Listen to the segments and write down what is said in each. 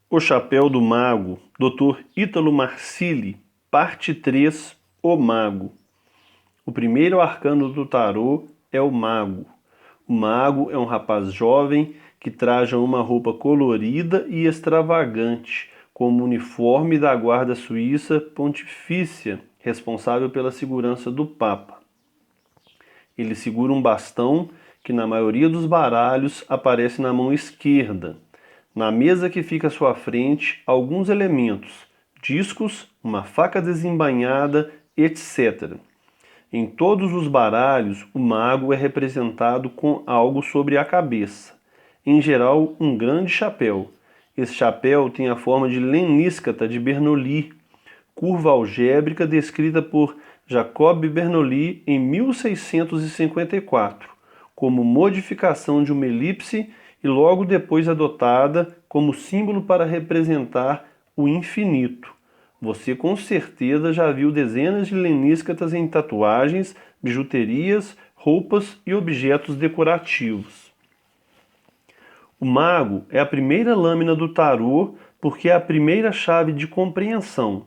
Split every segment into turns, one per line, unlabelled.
O Chapéu do Mago, Dr. Ítalo Marcilli, parte 3, O Mago. O primeiro arcano do tarô é o Mago. O Mago é um rapaz jovem que traja uma roupa colorida e extravagante, como o uniforme da Guarda Suíça Pontifícia, responsável pela segurança do Papa. Ele segura um bastão que, na maioria dos baralhos, aparece na mão esquerda. Na mesa que fica à sua frente, alguns elementos, discos, uma faca desembainhada, etc. Em todos os baralhos, o mago é representado com algo sobre a cabeça, em geral um grande chapéu. Esse chapéu tem a forma de Leníscata de Bernoulli, curva algébrica descrita por Jacob Bernoulli em 1654, como modificação de uma elipse e logo depois adotada como símbolo para representar o infinito. Você com certeza já viu dezenas de leníscatas em tatuagens, bijuterias, roupas e objetos decorativos. O mago é a primeira lâmina do tarô porque é a primeira chave de compreensão.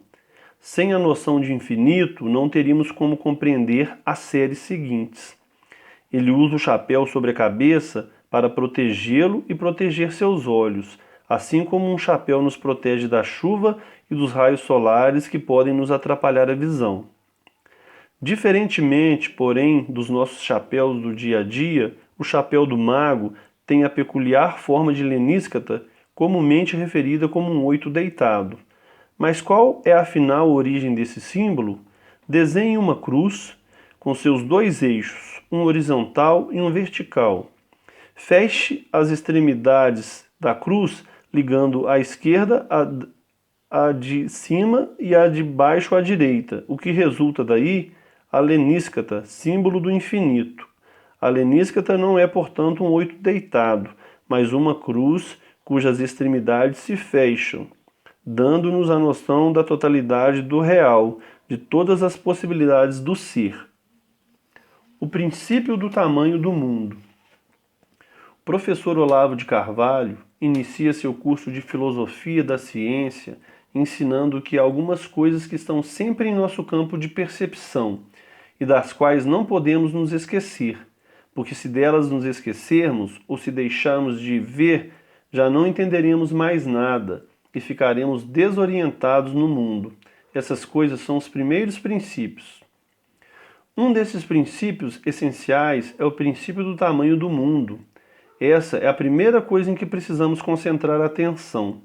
Sem a noção de infinito, não teríamos como compreender as séries seguintes. Ele usa o chapéu sobre a cabeça para protegê-lo e proteger seus olhos, assim como um chapéu nos protege da chuva e dos raios solares que podem nos atrapalhar a visão. Diferentemente, porém, dos nossos chapéus do dia a dia, o chapéu do mago tem a peculiar forma de leníscata, comumente referida como um 8 deitado. Mas qual é afinal a origem desse símbolo? Desenhe uma cruz com seus dois eixos, um horizontal e um vertical. Feche as extremidades da cruz, ligando a esquerda à de cima e a de baixo à direita, o que resulta daí a leníscata, símbolo do infinito. A leníscata não é, portanto, um 8 deitado, mas uma cruz cujas extremidades se fecham, dando-nos a noção da totalidade do real, de todas as possibilidades do ser. O princípio do tamanho do mundo. O professor Olavo de Carvalho inicia seu curso de Filosofia da Ciência ensinando que há algumas coisas que estão sempre em nosso campo de percepção e das quais não podemos nos esquecer, porque se delas nos esquecermos ou se deixarmos de ver, já não entenderemos mais nada e ficaremos desorientados no mundo. Essas coisas são os primeiros princípios. Um desses princípios essenciais é o princípio do tamanho do mundo. Essa é a primeira coisa em que precisamos concentrar a atenção.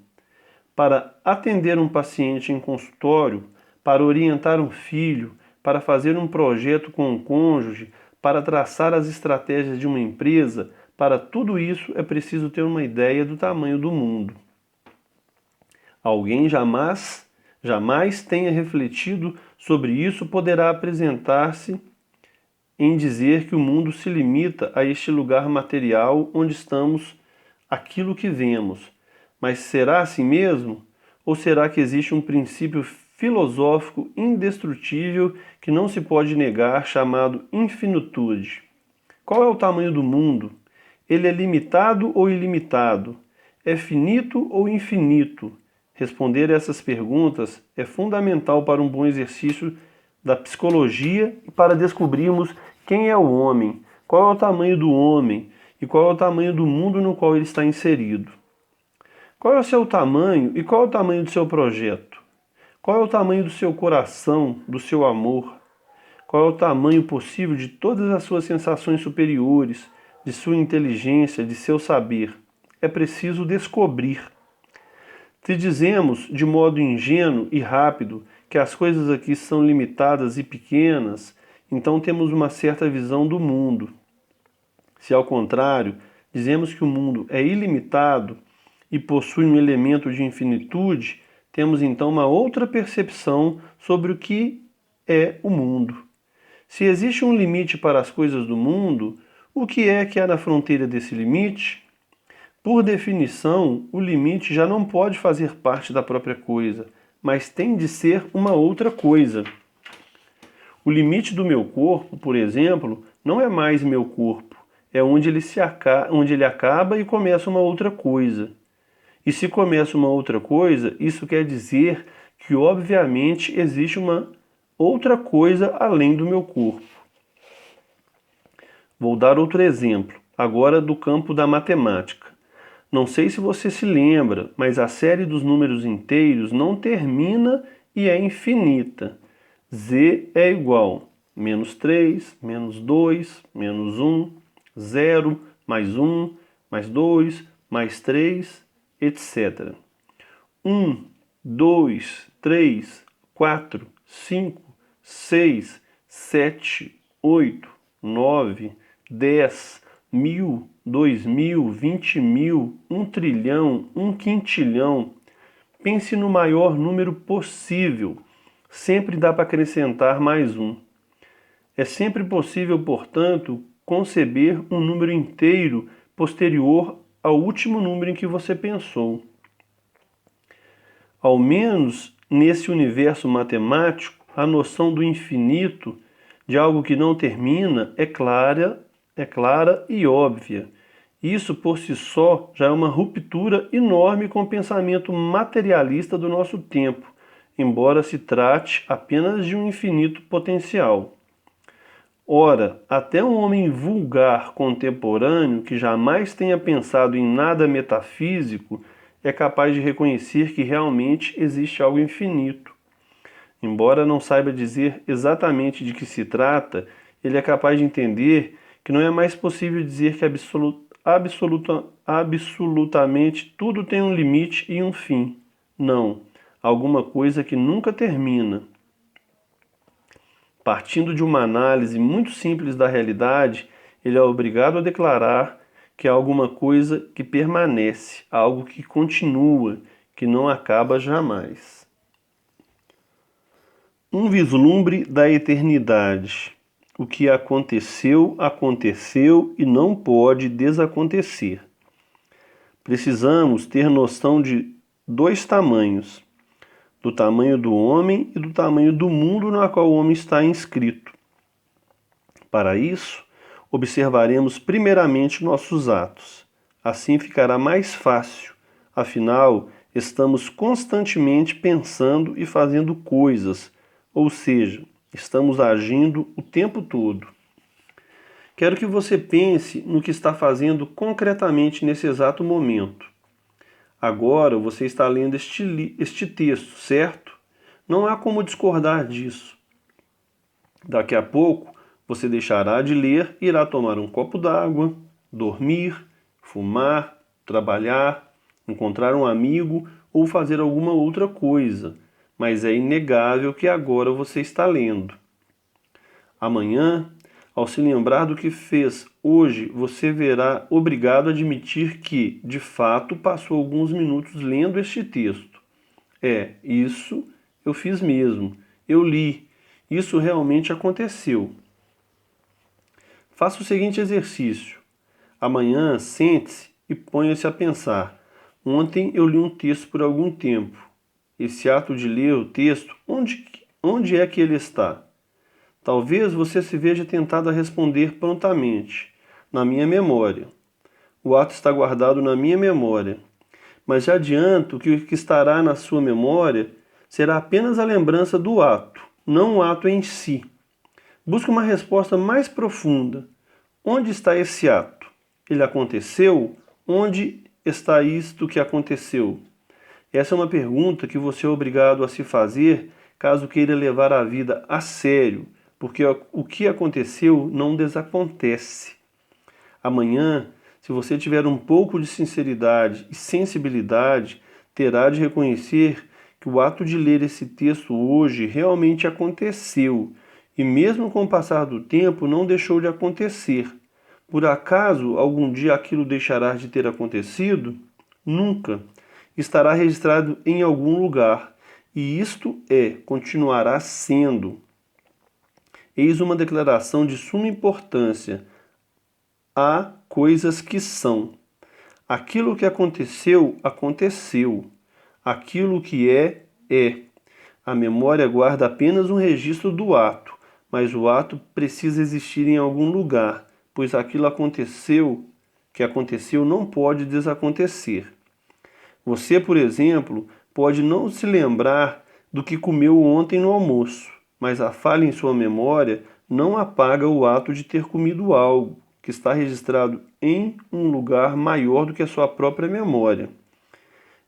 Para atender um paciente em consultório, para orientar um filho, para fazer um projeto com um cônjuge, para traçar as estratégias de uma empresa, para tudo isso é preciso ter uma ideia do tamanho do mundo. Alguém jamais tenha refletido sobre isso poderá apresentar-se em dizer que o mundo se limita a este lugar material onde estamos, aquilo que vemos. Mas será assim mesmo? Ou será que existe um princípio filosófico indestrutível que não se pode negar, chamado infinitude? Qual é o tamanho do mundo? Ele é limitado ou ilimitado? É finito ou infinito? Responder essas perguntas é fundamental para um bom exercício da psicologia e para descobrirmos quem é o homem, qual é o tamanho do homem e qual é o tamanho do mundo no qual ele está inserido. Qual é o seu tamanho e qual é o tamanho do seu projeto? Qual é o tamanho do seu coração, do seu amor? Qual é o tamanho possível de todas as suas sensações superiores, de sua inteligência, de seu saber? É preciso descobrir. Se dizemos de modo ingênuo e rápido que as coisas aqui são limitadas e pequenas, então temos uma certa visão do mundo. Se ao contrário, dizemos que o mundo é ilimitado e possui um elemento de infinitude, temos então uma outra percepção sobre o que é o mundo. Se existe um limite para as coisas do mundo, o que é que há na fronteira desse limite? Por definição, o limite já não pode fazer parte da própria coisa, mas tem de ser uma outra coisa. O limite do meu corpo, por exemplo, não é mais meu corpo, é onde ele acaba e começa uma outra coisa. E se começa uma outra coisa, isso quer dizer que obviamente existe uma outra coisa além do meu corpo. Vou dar outro exemplo, agora do campo da matemática. Não sei se você se lembra, mas a série dos números inteiros não termina e é infinita. Z é igual menos 3, menos 2, menos 1, 0, mais 1, mais 2, mais 3, etc. 1, 2, 3, 4, 5, 6, 7, 8, 9, 10, 1000, 2000, 20.000, 1 trilhão, 1 quintilhão. Pense no maior número possível. Sempre dá para acrescentar mais um. É sempre possível, portanto, conceber um número inteiro posterior ao último número em que você pensou. Ao menos nesse universo matemático, a noção do infinito, de algo que não termina, é clara e óbvia. Isso por si só já é uma ruptura enorme com o pensamento materialista do nosso tempo, embora se trate apenas de um infinito potencial. Ora, até um homem vulgar contemporâneo que jamais tenha pensado em nada metafísico é capaz de reconhecer que realmente existe algo infinito. Embora não saiba dizer exatamente de que se trata, ele é capaz de entender que não é mais possível dizer que absolutamente tudo tem um limite e um fim. Não, alguma coisa que nunca termina. Partindo de uma análise muito simples da realidade, ele é obrigado a declarar que há alguma coisa que permanece, algo que continua, que não acaba jamais. Um vislumbre da eternidade. O que aconteceu, aconteceu e não pode desacontecer. Precisamos ter noção de dois tamanhos, do tamanho do homem e do tamanho do mundo no qual o homem está inscrito. Para isso, observaremos primeiramente nossos atos. Assim ficará mais fácil, afinal, estamos constantemente pensando e fazendo coisas, ou seja, estamos agindo o tempo todo. Quero que você pense no que está fazendo concretamente nesse exato momento. Agora você está lendo este texto, certo? Não há como discordar disso. Daqui a pouco você deixará de ler e irá tomar um copo d'água, dormir, fumar, trabalhar, encontrar um amigo ou fazer alguma outra coisa. Mas é inegável que agora você está lendo. Amanhã, ao se lembrar do que fez hoje, você verá obrigado a admitir que, de fato, passou alguns minutos lendo este texto. Isso eu fiz mesmo. Eu li. Isso realmente aconteceu. Faça o seguinte exercício. Amanhã, sente-se e ponha-se a pensar. Ontem eu li um texto por algum tempo. Esse ato de ler o texto, onde é que ele está? Talvez você se veja tentado a responder prontamente. Na minha memória. O ato está guardado na minha memória. Mas já adianto que o que estará na sua memória será apenas a lembrança do ato, não o ato em si. Busque uma resposta mais profunda. Onde está esse ato? Ele aconteceu? Onde está isto que aconteceu? Essa é uma pergunta que você é obrigado a se fazer caso queira levar a vida a sério, porque o que aconteceu não desacontece. Amanhã, se você tiver um pouco de sinceridade e sensibilidade, terá de reconhecer que o ato de ler esse texto hoje realmente aconteceu, e mesmo com o passar do tempo não deixou de acontecer. Por acaso algum dia aquilo deixará de ter acontecido? Nunca. Estará registrado em algum lugar, e isto continuará sendo. Eis uma declaração de suma importância. Há coisas que são. Aquilo que aconteceu, aconteceu. Aquilo que é, é. A memória guarda apenas um registro do ato, mas o ato precisa existir em algum lugar, pois aquilo que aconteceu não pode desacontecer. Você, por exemplo, pode não se lembrar do que comeu ontem no almoço, mas a falha em sua memória não apaga o ato de ter comido algo que está registrado em um lugar maior do que a sua própria memória.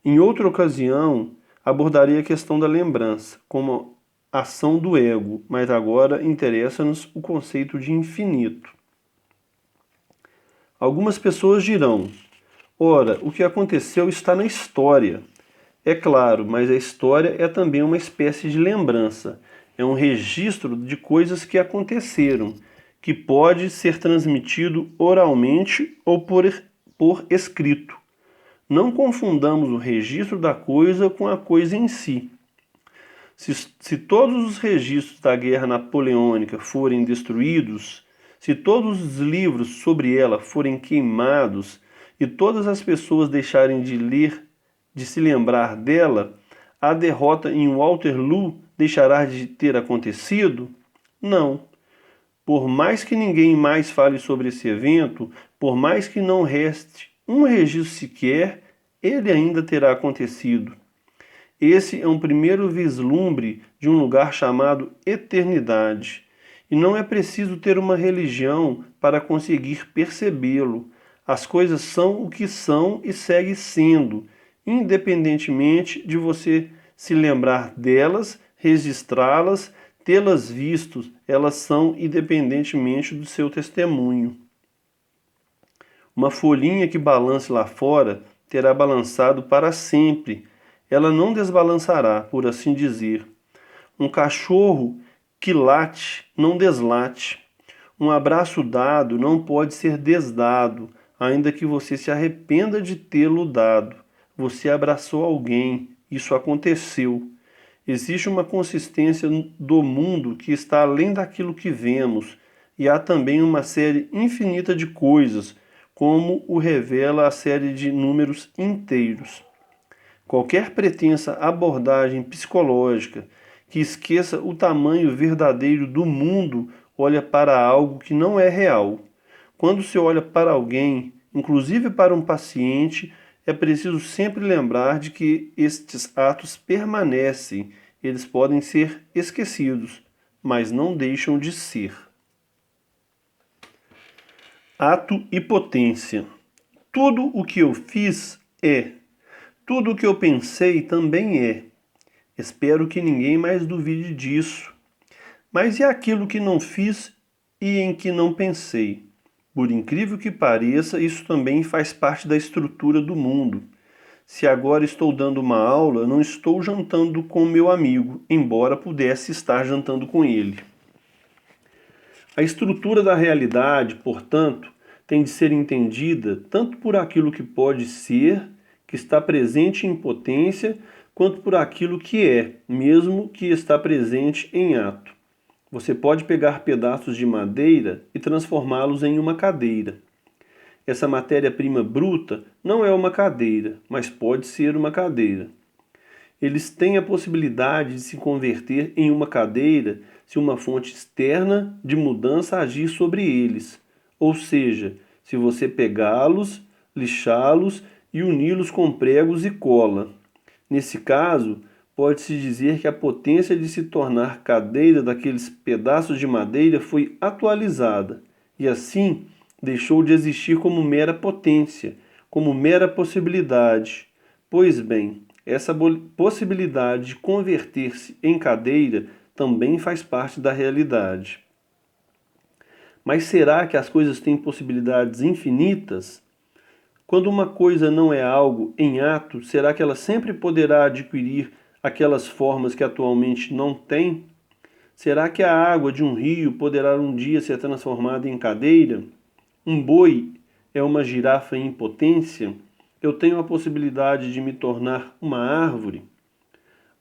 Em outra ocasião, abordarei a questão da lembrança como ação do ego, mas agora interessa-nos o conceito de infinito. Algumas pessoas dirão: ora, o que aconteceu está na história. É claro, mas a história é também uma espécie de lembrança. É um registro de coisas que aconteceram, que pode ser transmitido oralmente ou por escrito. Não confundamos o registro da coisa com a coisa em si. Se todos os registros da guerra napoleônica forem destruídos, se todos os livros sobre ela forem queimados e todas as pessoas deixarem de ler, de se lembrar dela, a derrota em Waterloo deixará de ter acontecido? Não. Por mais que ninguém mais fale sobre esse evento, por mais que não reste um registro sequer, ele ainda terá acontecido. Esse é um primeiro vislumbre de um lugar chamado eternidade. E não é preciso ter uma religião para conseguir percebê-lo. As coisas são o que são e seguem sendo, independentemente de você se lembrar delas, registrá-las, tê-las visto, elas são independentemente do seu testemunho. Uma folhinha que balance lá fora terá balançado para sempre. Ela não desbalançará, por assim dizer. Um cachorro que late não deslate. Um abraço dado não pode ser desdado, ainda que você se arrependa de tê-lo dado. Você abraçou alguém, isso aconteceu. Existe uma consistência do mundo que está além daquilo que vemos, e há também uma série infinita de coisas, como o revela a série de números inteiros. Qualquer pretensa abordagem psicológica que esqueça o tamanho verdadeiro do mundo olha para algo que não é real. Quando se olha para alguém, inclusive para um paciente, é preciso sempre lembrar de que estes atos permanecem, eles podem ser esquecidos, mas não deixam de ser. Ato e potência. Tudo o que eu fiz é. Tudo o que eu pensei também é. Espero que ninguém mais duvide disso. Mas e aquilo que não fiz e em que não pensei? Por incrível que pareça, isso também faz parte da estrutura do mundo. Se agora estou dando uma aula, não estou jantando com meu amigo, embora pudesse estar jantando com ele. A estrutura da realidade, portanto, tem de ser entendida tanto por aquilo que pode ser, que está presente em potência, quanto por aquilo que é, mesmo que está presente em ato. Você pode pegar pedaços de madeira e transformá-los em uma cadeira. Essa matéria-prima bruta não é uma cadeira, mas pode ser uma cadeira. Eles têm a possibilidade de se converter em uma cadeira se uma fonte externa de mudança agir sobre eles, ou seja, se você pegá-los, lixá-los e uni-los com pregos e cola. Nesse caso, pode-se dizer que a potência de se tornar cadeira daqueles pedaços de madeira foi atualizada, e assim deixou de existir como mera potência, como mera possibilidade. Pois bem, essa possibilidade de converter-se em cadeira também faz parte da realidade. Mas será que as coisas têm possibilidades infinitas? Quando uma coisa não é algo em ato, será que ela sempre poderá adquirir aquelas formas que atualmente não tem? Será que a água de um rio poderá um dia ser transformada em cadeira? Um boi é uma girafa em potência? Eu tenho a possibilidade de me tornar uma árvore?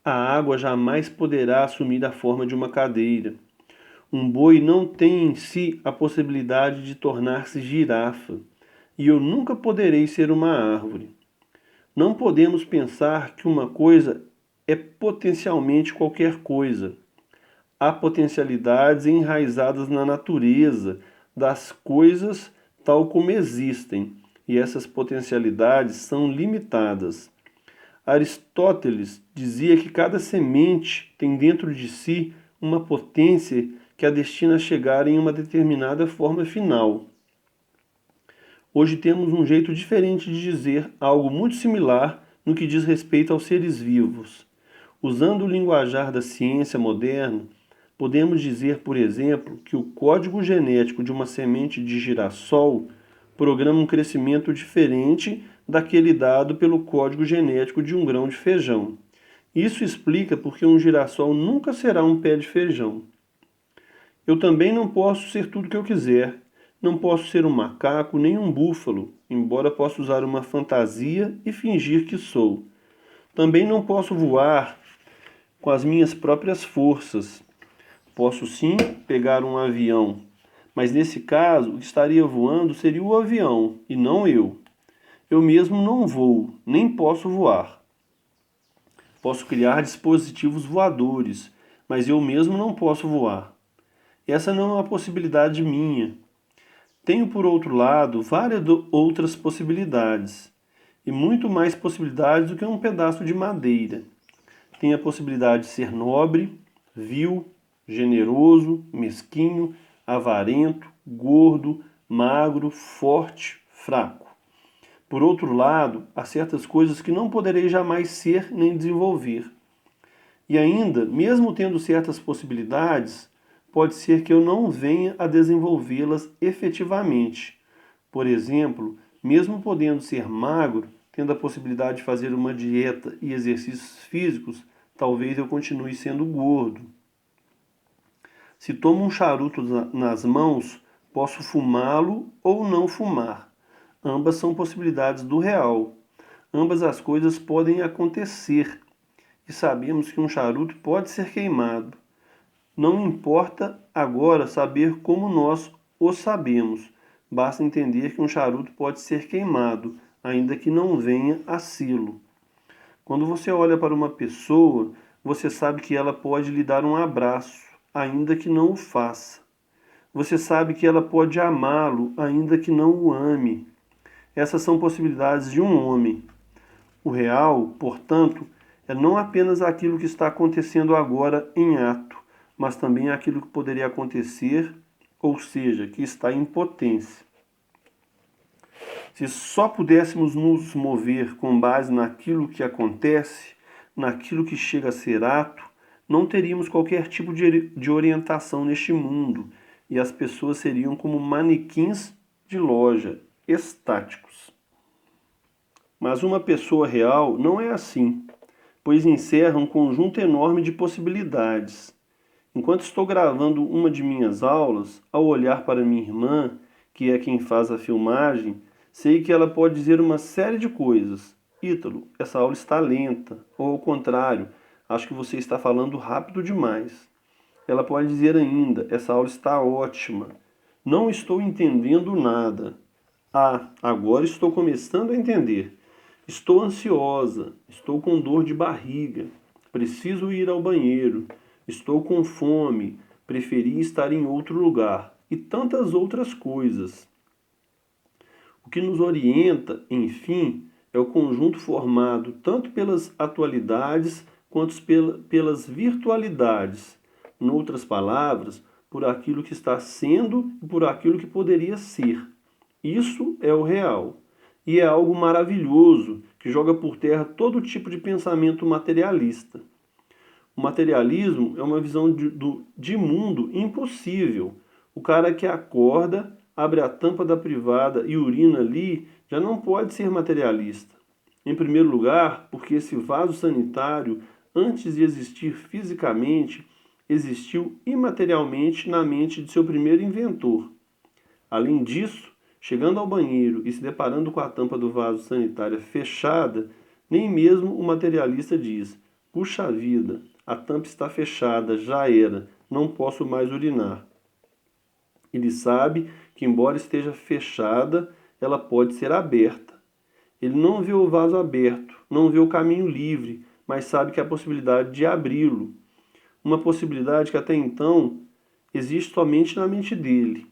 A água jamais poderá assumir a forma de uma cadeira. Um boi não tem em si a possibilidade de tornar-se girafa, e eu nunca poderei ser uma árvore. Não podemos pensar que uma coisa é potencialmente qualquer coisa. Há potencialidades enraizadas na natureza das coisas tal como existem, e essas potencialidades são limitadas. Aristóteles dizia que cada semente tem dentro de si uma potência que a destina a chegar em uma determinada forma final. Hoje temos um jeito diferente de dizer algo muito similar no que diz respeito aos seres vivos. Usando o linguajar da ciência moderna, podemos dizer, por exemplo, que o código genético de uma semente de girassol programa um crescimento diferente daquele dado pelo código genético de um grão de feijão. Isso explica porque um girassol nunca será um pé de feijão. Eu também não posso ser tudo o que eu quiser. Não posso ser um macaco nem um búfalo, embora possa usar uma fantasia e fingir que sou. Também não posso voar com as minhas próprias forças. Posso sim pegar um avião, mas nesse caso o que estaria voando seria o avião e não eu. Eu mesmo não voo, nem posso voar. Posso criar dispositivos voadores, mas eu mesmo não posso voar. Essa não é uma possibilidade minha. Tenho, por outro lado, várias outras possibilidades, e muito mais possibilidades do que um pedaço de madeira. Tenho a possibilidade de ser nobre, vil, generoso, mesquinho, avarento, gordo, magro, forte, fraco. Por outro lado, há certas coisas que não poderei jamais ser nem desenvolver. E ainda, mesmo tendo certas possibilidades, pode ser que eu não venha a desenvolvê-las efetivamente. Por exemplo, mesmo podendo ser magro, tendo a possibilidade de fazer uma dieta e exercícios físicos, talvez eu continue sendo gordo. Se tomo um charuto nas mãos, posso fumá-lo ou não fumar. Ambas são possibilidades do real. Ambas as coisas podem acontecer. E sabemos que um charuto pode ser queimado. Não importa agora saber como nós o sabemos. Basta entender que um charuto pode ser queimado, ainda que não venha a sê-lo. Quando você olha para uma pessoa, você sabe que ela pode lhe dar um abraço, ainda que não o faça. Você sabe que ela pode amá-lo, ainda que não o ame. Essas são possibilidades de um homem. O real, portanto, é não apenas aquilo que está acontecendo agora em ato, mas também aquilo que poderia acontecer, ou seja, que está em potência. Se só pudéssemos nos mover com base naquilo que acontece, naquilo que chega a ser ato, não teríamos qualquer tipo de orientação neste mundo e as pessoas seriam como manequins de loja, estáticos. Mas uma pessoa real não é assim, pois encerra um conjunto enorme de possibilidades. Enquanto estou gravando uma de minhas aulas, ao olhar para minha irmã, que é quem faz a filmagem, sei que ela pode dizer uma série de coisas. Ítalo, essa aula está lenta, ou ao contrário, acho que você está falando rápido demais. Ela pode dizer ainda, essa aula está ótima. Não estou entendendo nada. Ah, agora estou começando a entender. Estou ansiosa, estou com dor de barriga, preciso ir ao banheiro, estou com fome, preferi estar em outro lugar e tantas outras coisas. O que nos orienta, enfim, é o conjunto formado tanto pelas atualidades quanto pelas virtualidades. Noutras palavras, por aquilo que está sendo e por aquilo que poderia ser. Isso é o real. E é algo maravilhoso que joga por terra todo tipo de pensamento materialista. O materialismo é uma visão de mundo impossível. O cara que acorda, abre a tampa da privada e urina ali, já não pode ser materialista. Em primeiro lugar, porque esse vaso sanitário, antes de existir fisicamente, existiu imaterialmente na mente de seu primeiro inventor. Além disso, chegando ao banheiro e se deparando com a tampa do vaso sanitário fechada, nem mesmo o materialista diz: puxa vida, a tampa está fechada, já era, não posso mais urinar. Ele sabe que, embora esteja fechada, ela pode ser aberta. Ele não vê o vaso aberto, não vê o caminho livre, mas sabe que há a possibilidade de abri-lo. Uma possibilidade que até então existe somente na mente dele.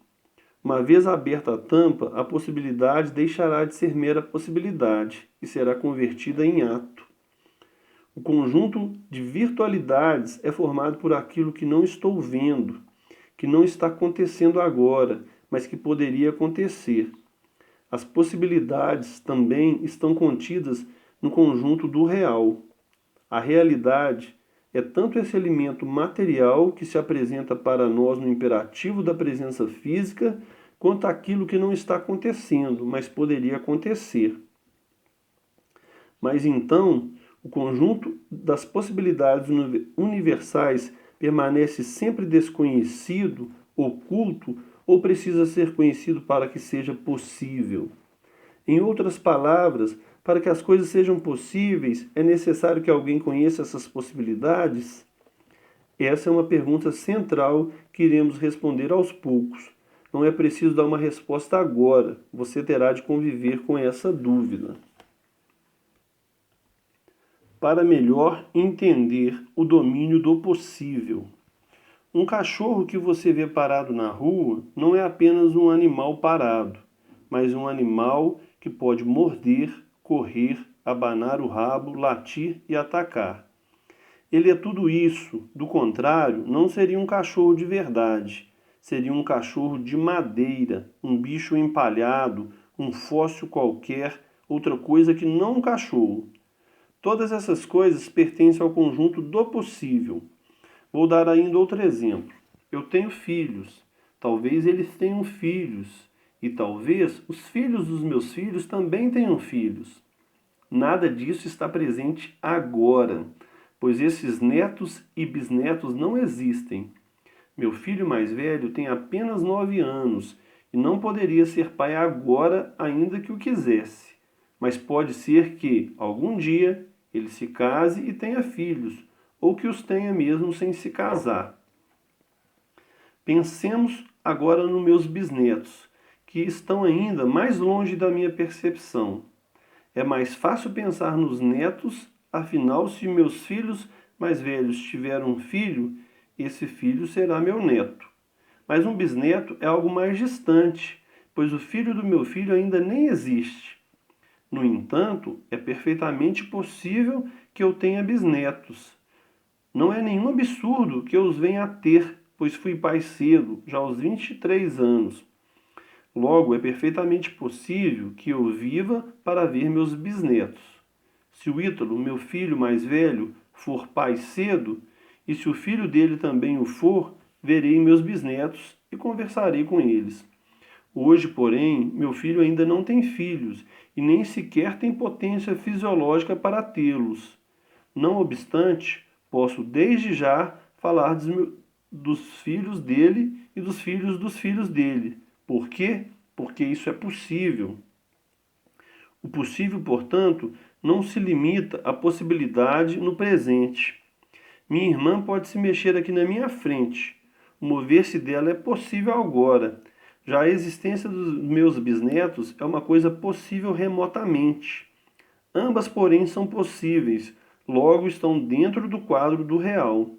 Uma vez aberta a tampa, a possibilidade deixará de ser mera possibilidade e será convertida em ato. O conjunto de virtualidades é formado por aquilo que não estou vendo, que não está acontecendo agora, mas que poderia acontecer. As possibilidades também estão contidas no conjunto do real. A realidade é tanto esse elemento material que se apresenta para nós no imperativo da presença física, quanto aquilo que não está acontecendo, mas poderia acontecer. Mas então, o conjunto das possibilidades universais permanece sempre desconhecido, oculto, ou precisa ser conhecido para que seja possível. Em outras palavras, para que as coisas sejam possíveis, é necessário que alguém conheça essas possibilidades? Essa é uma pergunta central que iremos responder aos poucos. Não é preciso dar uma resposta agora, você terá de conviver com essa dúvida. Para melhor entender o domínio do possível. Um cachorro que você vê parado na rua não é apenas um animal parado, mas um animal que pode morder, correr, abanar o rabo, latir e atacar. Ele é tudo isso, do contrário, não seria um cachorro de verdade. Seria um cachorro de madeira, um bicho empalhado, um fóssil qualquer, outra coisa que não um cachorro. Todas essas coisas pertencem ao conjunto do possível. Vou dar ainda outro exemplo. Eu tenho filhos. Talvez eles tenham filhos. E talvez os filhos dos meus filhos também tenham filhos. Nada disso está presente agora, pois esses netos e bisnetos não existem. Meu filho mais velho tem apenas 9 anos e não poderia ser pai agora, ainda que o quisesse. Mas pode ser que, algum dia, ele se case e tenha filhos, ou que os tenha mesmo sem se casar. Pensemos agora nos meus bisnetos, que estão ainda mais longe da minha percepção. É mais fácil pensar nos netos, afinal, se meus filhos mais velhos tiveram um filho, esse filho será meu neto. Mas um bisneto é algo mais distante, pois o filho do meu filho ainda nem existe. No entanto, é perfeitamente possível que eu tenha bisnetos. Não é nenhum absurdo que eu os venha a ter, pois fui pai cedo, já aos 23 anos. Logo, é perfeitamente possível que eu viva para ver meus bisnetos. Se o Ítalo, meu filho mais velho, for pai cedo, e se o filho dele também o for, verei meus bisnetos e conversarei com eles. Hoje, porém, meu filho ainda não tem filhos e nem sequer tem potência fisiológica para tê-los. Não obstante, posso desde já falar dos filhos dele e dos filhos dele. Por quê? Porque isso é possível. O possível, portanto, não se limita à possibilidade no presente. Minha irmã pode se mexer aqui na minha frente. O mover-se dela é possível agora. Já a existência dos meus bisnetos é uma coisa possível remotamente. Ambas, porém, são possíveis, logo estão dentro do quadro do real.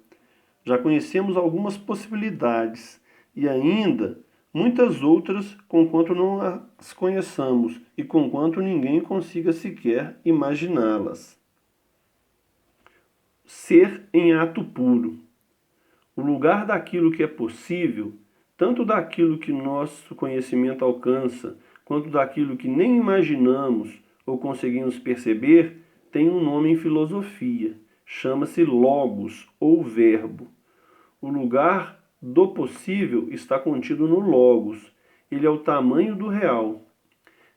Já conhecemos algumas possibilidades e ainda muitas outras, conquanto não as conheçamos e conquanto ninguém consiga sequer imaginá-las. Ser em ato puro. O lugar daquilo que é possível, tanto daquilo que nosso conhecimento alcança, quanto daquilo que nem imaginamos ou conseguimos perceber, tem um nome em filosofia. Chama-se logos, ou verbo. O lugar do possível está contido no logos. Ele é o tamanho do real.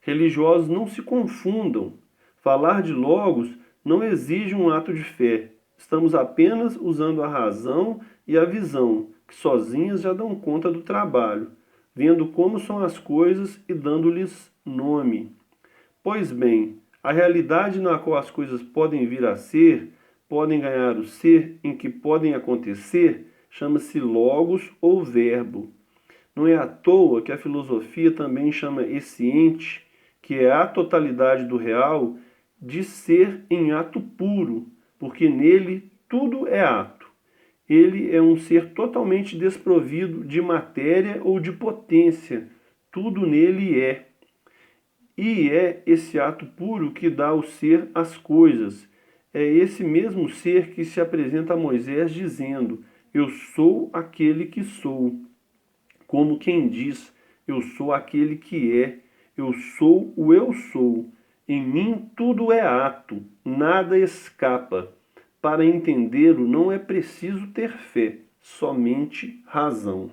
Religiosos não se confundam. Falar de logos não exige um ato de fé. Estamos apenas usando a razão e a visão, que sozinhas já dão conta do trabalho, vendo como são as coisas e dando-lhes nome. Pois bem, a realidade na qual as coisas podem vir a ser, podem ganhar o ser em que podem acontecer, chama-se logos ou verbo. Não é à toa que a filosofia também chama esse ente, que é a totalidade do real, de ser em ato puro, porque nele tudo é ato. Ele é um ser totalmente desprovido de matéria ou de potência. Tudo nele é. E é esse ato puro que dá ao ser às coisas. É esse mesmo ser que se apresenta a Moisés dizendo: Eu sou aquele que sou. Como quem diz: Eu sou aquele que é. Eu sou o eu sou. Em mim tudo é ato, nada escapa. Para entendê-lo não é preciso ter fé, somente razão.